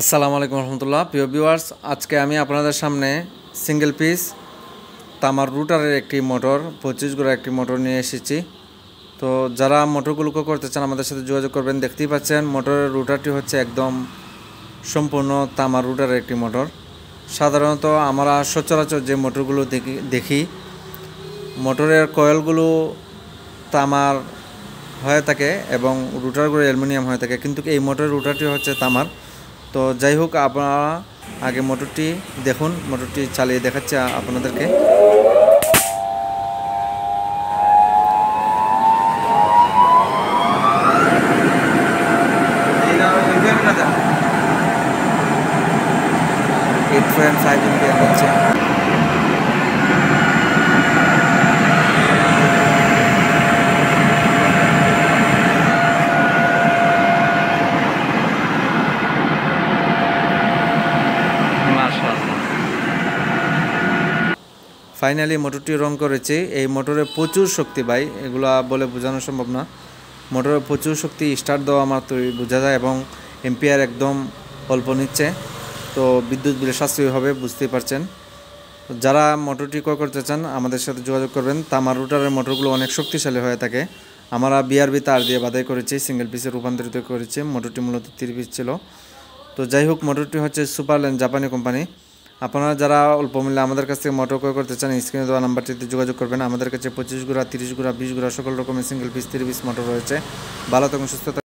আসসালামু আলাইকুম রহমতুল্লাহ। প্রিয় ভিউয়ার্স, আজকে আমি আপনাদের সামনে সিঙ্গেল পিস তামার রুটারের একটি মোটর 25 গোড়া একটি মোটর নিয়ে এসেছি। তো যারা মোটরগুলো করতে চান আমাদের সাথে যোগাযোগ করবেন। দেখতেই পাচ্ছেন মোটরের রুটারটি হচ্ছে একদম সম্পূর্ণ তামার রুটারের একটি মোটর। সাধারণত আমরা সচরাচর যে মোটরগুলো দেখি মোটরের কয়েলগুলো তামার হয়ে থাকে এবং রুটারগুলো অ্যালুমিনিয়াম হয়ে থাকে, কিন্তু এই মোটরের রুটারটি হচ্ছে তামার। তো যাই হোক, আপনারা আগে মোটরটি দেখুন, মোটরটি চালিয়ে দেখাচ্ছি আপনাদেরকে। হচ্ছে ফাইনালি মোটরটি রং করেছি। এই মোটরে প্রচুর শক্তি ভাই, এগুলা বলে বোঝানো সম্ভব না। মোটরে প্রচুর শক্তি, স্টার্ট দেওয়া মাত্র বোঝা যায় এবং এম্পিয়ার একদম অল্প নিচ্ছে। তো বিদ্যুৎ বিলে সাশ্রয়ী হবে, বুঝতেই পারছেন। যারা মোটরটি ক্রয় করতে চান আমাদের সাথে যোগাযোগ করবেন। তামার রুটারের মোটরগুলো অনেক শক্তিশালী হয়ে থাকে। আমরা বিআরবি তার দিয়ে বাধাই করেছি, সিঙ্গেল পিসে রূপান্তরিত করেছি। মোটরটি মূলত 3 পিস ছিল। তো যাই হোক, মোটরটি হচ্ছে সুপারল্যান্ড জাপানি কোম্পানি। আপনারা যারা অল্প মূল্যে আমাদের কাছ থেকে মোটর ক্রয় করতে চান স্ক্রিনে দেওয়া নাম্বারটিতে যোগাযোগ করবেন। আমাদের কাছে 25 গোড়া, 30 গোড়া, 20 গোড়া সকল রকমের সিঙ্গেল পিস 3 পিস মোটর রয়েছে। ভালো থাকুন, সুস্থ থাকুন।